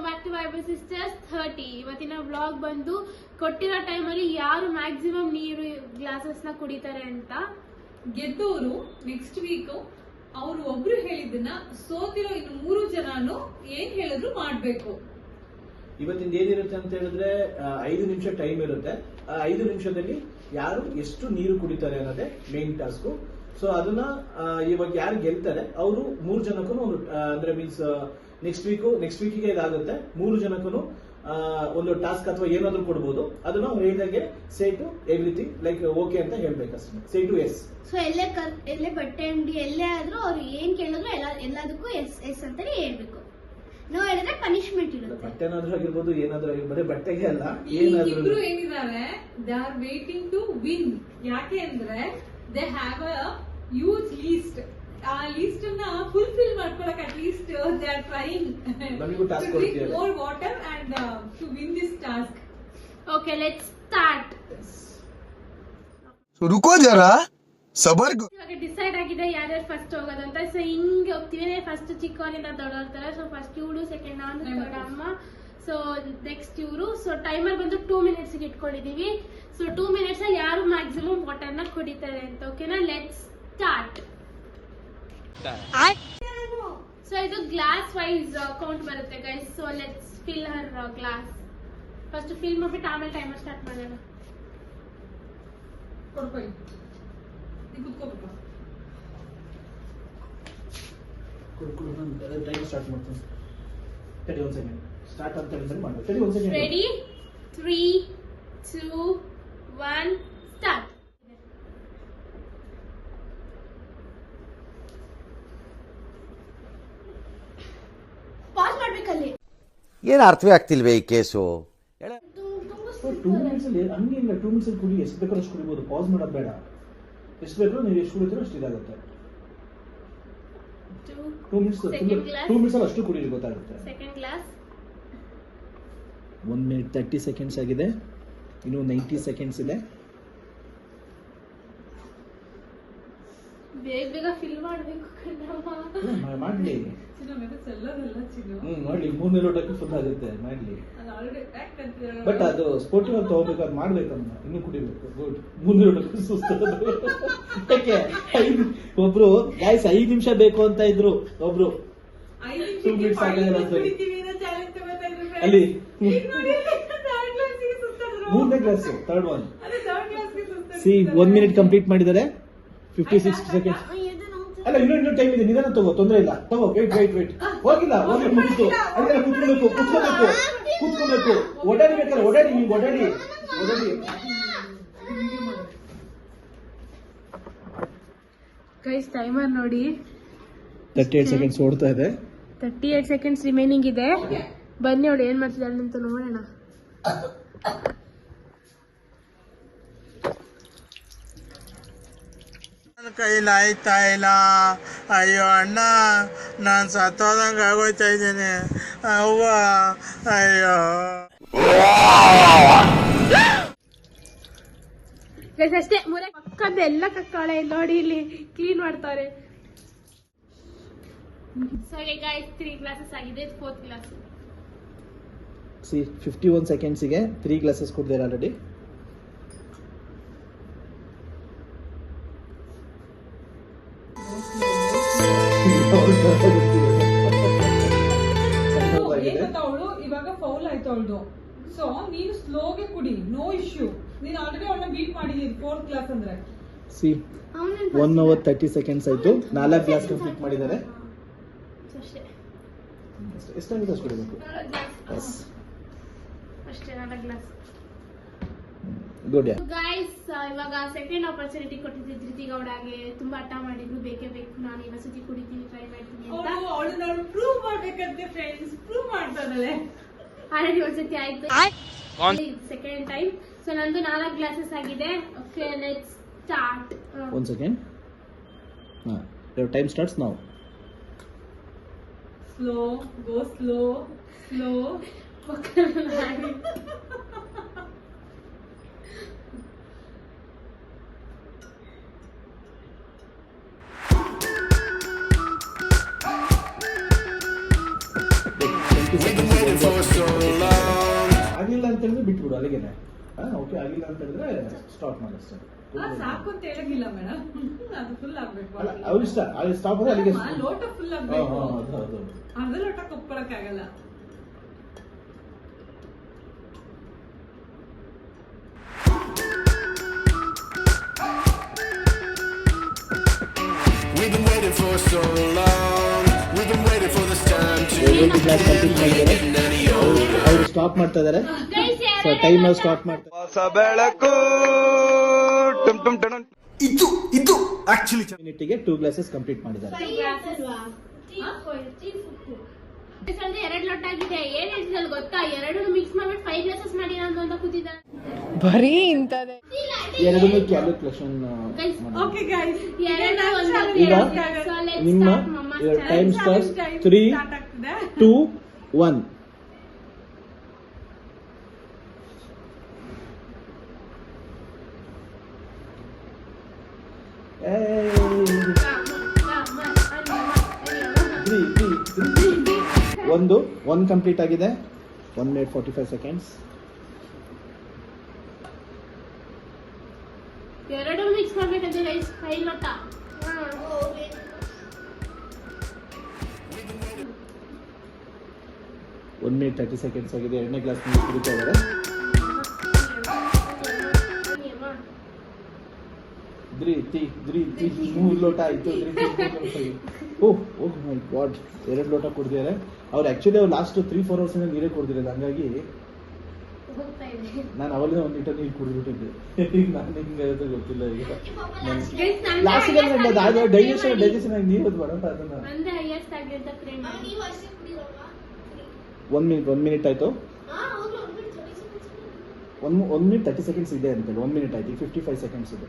Welcome back to Viber sisters 30. ಇವತ್ತಿನ vlog ಬಂದು ಕೊಟ್ಟಿರೋ ಟೈಮಲ್ಲಿ ಯಾರು ಮ್ಯಾಕ್ಸಿಮಮ್ ನೀರು ಗ್ಲಾಸಸ್ ನ ಕುಡಿತಾರೆ ಅಂತ. ಗೆದ್ದವರು ನೆಕ್ಸ್ಟ್ ವೀಕ್ ಅವರು ಒಬ್ರು ಹೇಳಿದ್ದನ್ನ ಸೋತಿರೋ ಇನ್ನು 3 ಜನನು ಏನ್ ಹೇಳಿದ್ರು ಮಾಡ್ಬೇಕು. ಇವತ್ತಿಂದ ಏನಿರುತ್ತೆ ಅಂತ ಹೇಳಿದ್ರೆ 5 ನಿಮಿಷ ಟೈಮ್ ಇರುತ್ತೆ. 5 ನಿಮಿಷದಲ್ಲಿ ಯಾರು ಎಷ್ಟು ನೀರು ಕುಡಿತಾರೆ ಅನ್ನೋದೇ ಮೇನ್ ಟಾಸ್ಕ್. ಸೊ ಅದನ್ನ ಇವಾಗ ಯಾರು ಗೆಲ್ತಾರೆ ಅವರು 3 ಜನಕ್ಕೂ ಒಂದು ಅಂದ್ರೆ ಮೀನ್ಸ್ ನೆಕ್ಸ್ಟ್ ವೀಕಿಗೆ ಇದಾಗುತ್ತೆ. 3 ಜನಕ್ಕೂ ಒಂದು ಟಾಸ್ಕ್ ಅಥವಾ ಏನಾದ್ರು ಕೊಡ್ಬೋದು. ಅದನ್ನ ಅವ್ರು ಹೇಳಿದಾಗೆ say to everything like okay ಅಂತ ಹೇಳ್ಬೇಕಷ್ಟೇ. Say to yes. ಸೊ ಎಲ್ಲೇ ಬಟ್ಟೆ ಅಂಗಡಿ ಎಲ್ಲೇ ಆದ್ರೂ ಅವ್ರು ಏನ್ ಕೇಳಿದ್ರು ಎಲ್ಲದಕ್ಕೂ ಎಸ್ ಎಸ್ ಅಂತಾನೆ ಹೇಳ್ಬೇಕು. ನಾವು ಹೇಳಿದ್ರೆ ಪನಿಷ್ಮೆಂಟ್ ಇರುತ್ತೆ. ಬಟ್ಟೆನಾದ್ರೂ ಆಗಿರ್ಬೋದು ಏನಾದ್ರೂ ಆಗಿರ್ಬೋದು, ಬರೀ ಬಟ್ಟೆಗೆ ಅಲ್ಲ. ಇಬ್ರು ಏನಿದ್ದಾರೆ they are waiting to win. ಯಾಕೆ ಅಂದ್ರೆ they have a huge list. ಆ ಲೀಸ್ಟ್ ಅನ್ನ ಫುಲ್ಫಿಲ್ ಮಾಡ್ಕೊಳಕ್ at least they are trying ನಮಗೂ ಟಾಸ್ಕ್ to drink ಕೊಡ್ತೀವಿ. more water and to win this task. Okay, let's start. रुको जरा सबर ಇವಾಗ ಡಿಸೈಡ್ ಆಗಿದೆ ಯಾರ್ಯಾರು ಫಸ್ಟ್ ಹೋಗೋದು ಅಂತ. ಸೊ ಹಿಂಗೆ ಹೋಗ್ತೀವಿ. ಫಸ್ಟ್ ಚಿಕ್ಕವರಿಂದ ದೊಡ್ಡವ್ರ ತರ. ಸೊ ಫಸ್ಟ್ ಇವಳು, ಸೆಕೆಂಡ್ ನಾನು, ಥರ್ಡ್ ಅಮ್ಮ, ಸೊ ನೆಕ್ಸ್ಟ್ ಇವರು. ಸೊ ಟೈಮರ್ ಬಂದು 2 minutes ಇಟ್ಕೊಂಡಿದೀವಿ. ಸೊ 2 minutes ಅಲ್ಲಿ ಯಾರು ಮ್ಯಾಕ್ಸಿಮಮ್ ವಾಟರ್ ನ ಕುಡಿತಾರೆ ಅಂತ. ಓಕೆನಾ, ಲೆಟ್ಸ್ ಸ್ಟಾರ್ಟ್. ಸೊ ಇದು ಗ್ಲಾಸ್ ವೈಸ್ ಕೌಂಟ್ ಬರುತ್ತೆ guys. So let's fill Har glass. First fill ಮಾಡ್ಬಿಟ್ಟು ಆಮೇಲೆ ಟೈಮರ್ ಸ್ಟಾರ್ಟ್ ಮಾಡೋಣ. ಕೊಡ್ಕೊಳ್ಳಿ, ನೀವು ಕುತ್ಕೋಬೇಕು. ಟೈಮ್ ಸ್ಟಾರ್ಟ್ ಮಾಡ್ತೀನಿ. 31 ಸೆಕೆಂಡ್ ಸ್ಟಾರ್ಟ್ ಅಂತ ಹೇಳಿದ್ರೆ ಮಾಡ್ಬೇಕು. 31 ಸೆಕೆಂಡ್. ರೆಡಿ? 3, 2, 1 ಸ್ಟಾರ್ಟ್. ಪಾಸ್ ಮಾಡ್ಬೇಕಲ್ಲಿ. ಏನು ಅರ್ಥವೇ ಆಗ್ತಿಲ್ವೇ ಈ ಕೇಸು? 2 minutes ಅಲ್ಲಿ ಹಂಗಿಲ್ಲ. 2 minutes ಅಲ್ಲಿ ಕುಡಿ, ಎಷ್ಟು ಬೇಕಾದ್ರೂ ಅಷ್ಟು ಕುಡಿಬೋದು. ಪಾಸ್ ಮಾಡೋದು ಬೇಡ. ಎಷ್ಟು ಬೇಕಾದ್ರೂ ನೀವು ಎಷ್ಟು ಕುಡಿದ್ರೂ ಅಷ್ಟು ಇದಾಗುತ್ತೆ. 2 minutes ಅಲ್ಲಿ ಅಷ್ಟು ಕುಡಿ ಗೊತ್ತಾಗುತ್ತೆ. Second glass. 1 minute 30 seconds ಆಗಿದೆ. ಇನ್ನು 90 seconds ಇದೆ. ಬೇಗ ಫಿಲ್ ಮಾಡ್ಬೇಕು ಕಣಮ್ಮ. ಮಾಡ್ಲಿ ಚಿನ್ನ ಮೇಲೆ ಚೆಲ್ಲೋದಲ್ಲ ಚಿನ್ನು. ಮಾಡ್ಲಿ. 3 ಲೋಟಕ್ಕೆ ಫುಲ್ ಆಗುತ್ತೆ. ಮಾಡ್ಲಿ. ಅದು ಆಲ್ರೆಡಿ ಪ್ಯಾಕ್ ಅಂತ. ಬಟ್ ಅದು ಸ್ಪೋರ್ಟಿವ್ ಆಗಿ ತಗೋಬೇಕು. ಅದು ಮಾಡ್ಬೇಕಮ್ಮ. ಇನ್ನು ಕುಡಿಬೇಕು. ಗುಡ್. 3 ಲೋಟಕ್ಕೆ ಸುಸ್ತು. ಯಾಕೆ ಒಬ್ರು ಗಾಯ್ಸ್ 5 ನಿಮಿಷ ಬೇಕು ಅಂತ ಇದ್ರು. ಒಬ್ರು 5 2 minutes ಆಗಿದೆ ಕುಡಿತೀವಿ ಅನ್ನೋ ಚಾಲೆಂಜ್ ತಗೋತಾ ಇದ್ರು friends. ಅಲ್ಲಿ ಈಗ ನೋಡಿ ಥರ್ಡ್ ಕ್ಲಾಸ್ಗೆ ಸುಸ್ತಾದ್ರು. 3ನೇ ಕ್ಲಾಸ್ ಥರ್ಡ್ ಒನ್. ಅದೇ ಥರ್ಡ್ ಕ್ಲಾಸ್ಗೆ ಸುಸ್ತಾದ್ರು. ಸಿ 1 minute ಕಂಪ್ಲೀಟ್ ಮಾಡಿದ್ದಾರೆ. 56 seconds. ಅಲ್ಲ ಇನ್ನೂ ಟೈಮ್ ಇದೆ. ನಿಧಾನ ತಗೋ, ತೊಂದರೆ ಇಲ್ಲ. ತಗೋ. ವೇಟ್ ಹೋಗಿಲ್ಲ. ಮುಗಿತು. ಅಂದ್ರೆ ಕೂತ್ಕೋಬೇಕು. ಓಡಾಡಿ ನೀವು ಓಡಾಡಿ. ಗೈಸ್ ಟೈಮರ್ ನೋಡಿ. 38 seconds ಓಡ್ತಾ ಇದೆ. 38 seconds ರಿಮೈನಿಂಗ್ ಇದೆ. ಬನ್ನಿ ಅವಳು ಏನ್ ಮಾಡ್ತಿದ್ದಾಳೆ ಅಂತ ನೋಡೋಣ. ಕೈಲಿ ಆಯ್ತಾ ಇಲ್ಲ. ಅಯ್ಯೋ ಅಣ್ಣ, ನಾನು ಸತ್ತೋದಂಗೆ ಆಗೋಯ್ತಾ ಇದ್ದೀನಿ. ಅವ್ವ ಅಯ್ಯೋ. ಗೈಸ್ ಅಷ್ಟೇ. ಪಕ್ಕದ ಎಲ್ಲ ಕಕ್ಕಾಳೆ ನೋಡಿ, ಇಲ್ಲಿ ಕ್ಲೀನ್ ಮಾಡ್ತಾರೆ. ಸರಿ ಗೈಸ್, 3 glasses ಆಗಿದೆ. 4th glass. ಸಿ 51 seconds ಗೆ 3 glasses ಕುಡ್ದಿರ ಆಲ್ರೆಡಿ. ಅವಳು ಇವಾಗ ಫೌಲ್ ಆಯ್ತು ಅವಳು. ಸೊ ನೀನು ಸ್ಲೋಗೆ ಕುಡಿ, ನೋ ಇಶ್ಯೂ. ನೀನು ಆಲ್ರೆಡಿ ಅವಳನ್ನ ಬೀಟ್ ಮಾಡಿದೀನಿ 4th ಕ್ಲಾಸ್ ಅಂದ್ರೆ. ಸಿ 1 hour 30 seconds ಆಯ್ತು. 4 ಗ್ಲಾಸ್ ಕಂಪ್ಲೀಟ್ ಮಾಡಿದ್ದಾರೆ. ಅಷ್ಟೇ. ಎಷ್ಟಾಗಿದೆ ಅಷ್ಟು ಕುಡಿಬೇಕು. ಅಷ್ಟೇ 4 ಗ್ಲಾಸ್. ಗುಡ್. ಗೈಸ್ ಇವಾಗ ಸೆಕೆಂಡ್ ಆಪರ್ಚುನಿಟಿ ಕೊಟ್ಟಿದ್ದೆ ಧೃತಿ ಗೌಡಗೆ. ತುಂಬಾ ಹಠ ಮಾಡಿದ್ರು, ಬೇಕೇ ಬೇಕು ನಾನು ಇನ್ನೊಂದ್ಸತಿ ಕುಡಿತೀನಿ, ಟ್ರೈ ಮಾಡ್ತೀನಿ ಅಂತ. ಅವಳು ಪ್ರೂವ್ ಮಾಡ್ಬೇಕಂತೆ ಫ್ರೆಂಡ್ಸ್. ಪ್ರೂವ್ ಮಾಡ್ತಾ ಇದ್ದಾಳೆ. ಆಲ್ರೆಡಿ ಒಂದ್ಸತಿ ಆಯ್ತು. Second time. ಸೊ ನಂದು 4 ಗ್ಲಾಸಸ್ ಆಗಿದೆ. Okay, let's start. 1 second. Your time starts now. Slow, go slow. ಬಿಡು ಅಲ್ಲಿಗೆನೆ. ಓಕೆ ಆಗಿಲ್ಲ ಅಂತ ಹೇಳಿದ್ರೆ ಸ್ಟಾಪ್ ಮಾಡಿ ಅಷ್ಟೇ. ಸಾಕು ಅಂತ ಹೇಳಂಗಿಲ್ಲ ಮೇಡಮ್, ಅದು ಫುಲ್ ಆಗ್ಬೇಕು. ಅಲ್ಲ ಅವ್ರ ಇಷ್ಟ, ಅಲ್ಲಿ ಸ್ಟಾಪ್ ಆದ್ರೆ ಅಲ್ಲಿಗೆ. ಲೋಟ ಫುಲ್ ಆಗ್ಬೇಕು, ಹೌದು. ಅರ್ಧ ಲೋಟ ಕೊಪ್ಪಳಕ್ಕಾಗಲ್ಲ. We've been waiting for so long. We've been waiting for this time to class complete ಮಾಡಿದ್ದಾರೆ, ಅವರು ಸ್ಟಾಪ್ ಮಾಡ್ತಾ ಇದಾರೆ. ಸೊ ಟೈಮ್ ಸ್ಟಾಪ್ ಮಾಡ್ತಾರೆ. ಬೆಳಕು ಇದು ಆಕ್ಚುಲಿ ಮಿನಿಟ್ಗೆ 2 ಗ್ಲಾಸಸ್ ಕಂಪ್ಲೀಟ್ ಮಾಡಿದ್ದಾರೆ. 2 ಲೋಟ ಆಗಿದೆ. ಏನ್ ಹೇಳ್ತಿದ್ದಲ್ಲಿ ಗೊತ್ತಾ, 2 ಮಿಕ್ಸ್ ಮಾಡ್ಬಿಟ್ಟು 5 ಗ್ಲಾಸಸ್ ಮಾಡಿ ಅಂತ ಕೂತಿದ್ದ. ಬರೀ ಇಂತದೆ ಎರಡನ್ನೂ ಕ್ಯಾಲ್ಕುಲೇಷನ್. ಓಕೆ ಗೈಸ್, ಈಗ ನಿಮ್ಮ ಟೈಮ್ ಸ್ಟಾರ್ಟ್ಸ್ 3, 2, 1. ಒಂದು ಕಂಪ್ಲೀಟ್ ಆಗಿದೆ. 1 minute 45 seconds. 2 ಮಿಕ್ಸ್ ಮಾಡ್ಬೇಕಂದ್ರೆ ಗೈಸ್ 5 ಲೋಟ. 1 minute 30 seconds ಆಗಿದೆ. 2ನೇ ಗ್ಲಾಸ್ ಕುಡಿತಾ ಇದ್ದಾರೆ. ಮೂರು ಲೋಟ ಆಯ್ತು. ಓಹ್ ಮೈ ಗಾಡ್, 2 ಲೋಟ ಕುಡಿದಿದ್ದಾರೆ ಅವ್ರು. ಆಕ್ಚುಲಿ ಅವ್ರು ಲಾಸ್ಟ್ 3-4 hours ನೀರೇ ಕುಡಿದಿರೋದು. ಹಂಗಾಗಿ ನಾನು ಅವಾಗಲೇ 1 ಲೀಟರ್ ನೀರು ಕುಡಿದ್ಬಿಟ್ಟಿದ್ದೆ. ಈಗ ನಾನು ಹಿಂಗೆ ಗೊತ್ತಿಲ್ಲ. ಈಗ ಲಾಸ್ಟಿಗೆ ಡೈಜೆಷನ್ ಆಗಿ ನೀರು ಬರತ್ತ. ಅದನ್ನ 1 minute ಆಯ್ತು. 1 minute 30 seconds ಇದೆ ಅಂತ. 1 minute ಆಯ್ತು. 55 seconds ಇದೆ.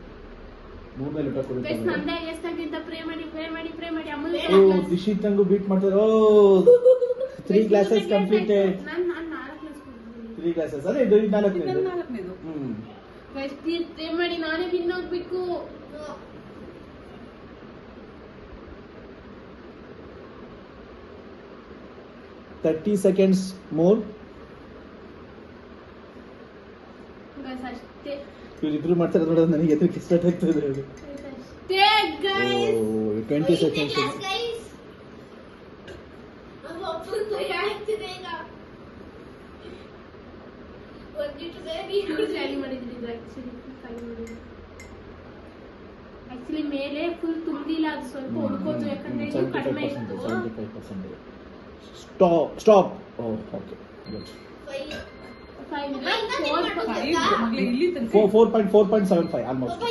3ನೇ ಲೋಟ ಕುಡಿತಾರೆ. ದಿಶಿತಂಗೂ ಬೀಟ್ ಮಾಡ್ತಾರೆ. 3 glasses ಕಂಪ್ಲೀಟೆಡ್. 3 glasses ಅದೇ ಇದು 4ನೇದು. ಮಾಡಿ ನಾನೇ ಬಿನ್ ಹೋಗ್ಬೇಕು. 30 seconds more. ಅಷ್ಟೇ ಇವರಿಬ್ರು ಮಾಡ್ತಾರೆ ನೋಡೋದು ನನಗೆ ಎದುರಿಗೆ ಸ್ಟಾರ್ಟ್ ಆಗ್ತದೆ. 20 seconds. ಆಕ್ಚುಲಿ ಮೇಲೆ ಫುಲ್ ತುಂಬಿಲ್ಲ, ಅದು ಸ್ವಲ್ಪ ಹುಡ್ಕೋದು. ಯಾಕಂದ್ರೆ ಇದು ಕಡಿಮೆ ಇತ್ತು. 75%. Stop. Okay good. 4.75 almost.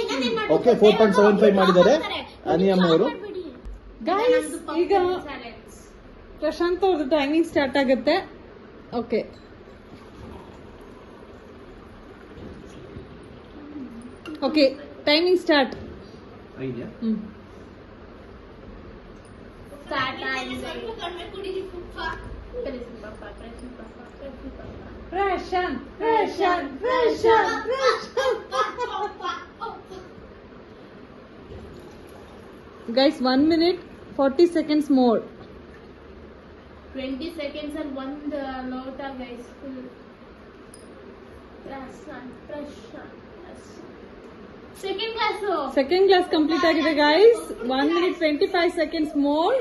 Okay 4.75 ಮಾಡಿದ್ದಾರೆ ಅನಿಯಮ್ಮ ಅವರು. ಗೈಸ್ ಈಗ ಪ್ರಶಾಂತ್ ಅವ್ರದ್ದು ಟೈಮಿಂಗ್ ಸ್ಟಾರ್ಟ್ ಆಗುತ್ತೆ. Okay okay timing start. Idea Prashanth guys 1 minute 40 seconds more. 20 seconds and 1 lota guys. Full Second class complete ಆಗಿದೆ guys. 1 minute 25 seconds more.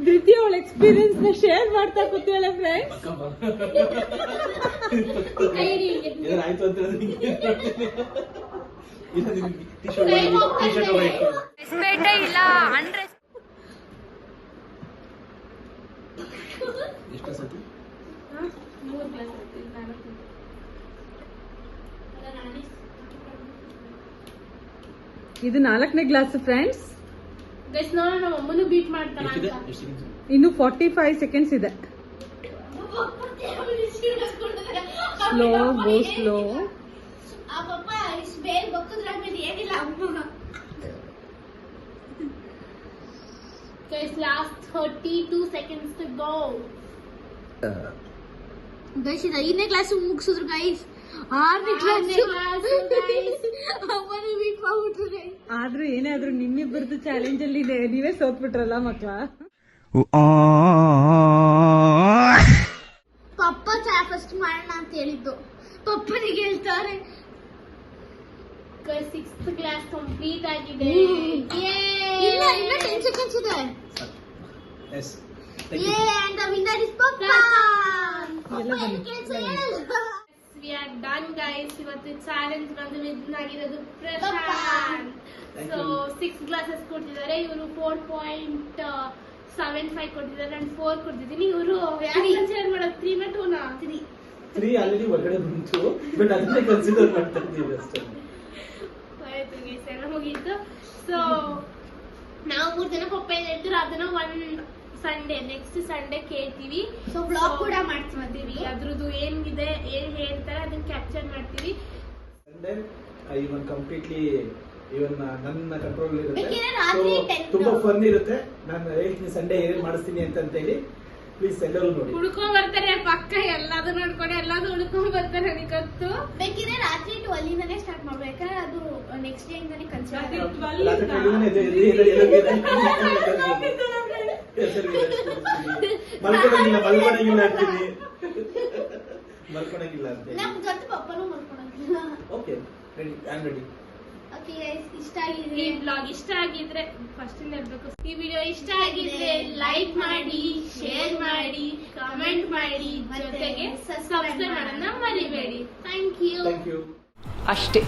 Dhriti ಅವಳ ಎಕ್ಸ್ಪೀರಿಯನ್ಸ್ ನ ಶೇರ್ ಮಾಡ್ತಾ ಕೂತಿಯಲ್ಲ ಫ್ರೆಂಡ್ಸ್. ಆಯ್ತು ಅಂತ ಎಷ್ಟು ಸತಿ ಇದು 4ನೇ ಗ್ಲಾಸ್ ಫ್ರೆಂಡ್ಸ್. ಗೈಸ್ ನೋಡೋಣ ನಮ್ಮ ಅಮ್ಮನು ಬೀಟ್ ಮಾಡ್ತಾನೆ ಅಂತ. ಇನ್ನು 45 seconds ಇದೆ. Slow go slow. Guys, last 32 seconds to go. Guys ಇದು 5ನೇ ಕ್ಲಾಸ್ ಮುಗಿಸಿದ್ರು ಗೈಸ್. 6ನೇ ಕ್ಲಾಸ್ ಅಮ್ಮನ ಬೀಟ್ ಮಾಡ್ಬಿಟ್ರು ಗೈಸ್. ಆದ್ರೂ ಏನೇ ಆದ್ರೂ ನಿಮ್ಮಿಬ್ಬರದು ಚಾಲೆಂಜ್ ಅಲ್ಲಿ ನೀವೇ ಸೋತ್ಬಿಟ್ರಲ್ಲ ಮಕ್ಳ. ಪಪ್ಪ ಫಸ್ಟ್ ಮಾಡೋಣ ಅಂತ ಹೇಳಿದ್ದು ಪಪ್ಪನಿಗೆ ಹೇಳ್ತಾರೆ ಸಿಕ್ಸ್ತ್ ಕ್ಲಾಸ್ ಕಂಪ್ಲೀಟ್ ಆಗಿದೆ. ಇಲ್ಲ 10 seconds ಇದೆ. Yes And the winner is Papa. We are done guys. ಇವತ್ತು ಚಾಲೆಂಜ್ ಬಂದು ವಿನ್ ಆಗಿರೋದು Prashanth. Thank so you. 6 glasses ಕೊಟ್ಟಿದ್ದಾರೆ, ಇವರು 4.75 ಕೊಟ್ಟಿದ್ದಾರೆ, ನಾನು 4 ಕೊಟ್ಟಿದ್ದೀನಿ. ಇವರು ಕನ್ಸಿಡರ್ ಮಾಡೋದು 3 ನ 2 ನ 3 ಆಲ್ರೆಡಿ ಹೊರಗಡೆ ಬಂತು, ಬಟ್ ಅದನ್ನೇ ಕನ್ಸಿಡರ್ ಮಾಡ್ತಾ ಇದ್ದೀವಿ ಅಷ್ಟೇ. ಆಯ್ತು guys, ಎಲ್ಲ ಮುಗೀತು. ಸೊ ನಾವು 3 ಜನ ಪಪ್ಪ ಹೇಳಿದ್ರು, ಅದನ್ನ ಸಂಡೇ ನೆಕ್ಸ್ಟ್ ಸಂಡೇ ಕೇಳ್ತೀವಿ. ಸೊ ಬ್ಲಾಗ್ ಕೂಡ ಮಾಡ್ತೀವಿ. ಅದ್ರದ್ದು ಏನಿದೆ ಏನ್ ಹೇಳ್ತಾರೆ ಅದನ್ನ ಕ್ಯಾಪ್ಚರ್ ಮಾಡ್ತೀವಿ. ಸಂಡೇ ಇವನ್ ಕಂಪ್ಲೀಟ್ಲಿ ಇವನ್ ನನ್ನ ಕಂಟ್ರೋಲ್ ಇರುತ್ತೆ. ಬೇಕಿದ್ರೆ ರಾತ್ರಿ So, 10 ತುಂಬಾ ಫನ್ ಇರುತ್ತೆ. ನಾನು ಹೇಳ್ತೀನಿ ಸಂಡೇ ಏನೇನ್ ಮಾಡಿಸ್ತೀನಿ ಅಂತ ಹೇಳಿ ಪ್ಲೀಸ್ ಎಲ್ಲರೂ ನೋಡಿ. ಹುಡ್ಕೊಂಡ್ ಬರ್ತಾರೆ ಪಕ್ಕ, ಎಲ್ಲಾದ್ರು ನೋಡ್ಕೊಂಡು ಎಲ್ಲಾದ್ರು ಹುಡ್ಕೊಂಡ್ ಬರ್ತಾರೆ. ನನಗೆ ಗೊತ್ತು. ಬೇಕಿದ್ರೆ ರಾತ್ರಿ 12 ಇಂದಾನೆ ಸ್ಟಾರ್ಟ್ ಮಾಡ್ಬೇಕಾದ್ರೆ ಅದು ನೆಕ್ಸ್ಟ್ ಡೇ ಇಂದಾನೆ ಕನ್ಸಿಡರ್ ರಾತ್ರಿ ಬೆಳಿಗ್ಗೆನೇ ಮಲ್ಕೊಳಂಗಿಲ್ಲ ಅಂತೀನಿ. ಮಲ್ಕೊಳಂಗಿಲ್ಲ ಅಂತ ನಮ್ ಜೊತೆ ಪಪ್ಪನೂ ಮಾಡ್ಕೊಳಂಗಿಲ್ಲ. Okay ready, I am ready. Okay guys, ಇಷ್ಟ ಈ ಆಗಿದೆ ಬ್ಲಾಗ್ ಇಷ್ಟ ಆಗಿದ್ರೆ ಫಸ್ಟ್ ಇಂದ ಹೇಳ್ಬೇಕು, ಈ ವಿಡಿಯೋ ಇಷ್ಟ ಆಗಿದ್ರೆ ಲೈಕ್ ಮಾಡಿ, ಶೇರ್ ಮಾಡಿ, ಕಮೆಂಟ್ ಮಾಡಿ, ಜೊತೆಗೆ ಸಬ್ಸ್ಕ್ರೈಬ್ ಮಾಡೋಣ ಮರಿಬೇಡಿ. Thank you. Thank you. ಅಷ್ಟೇ.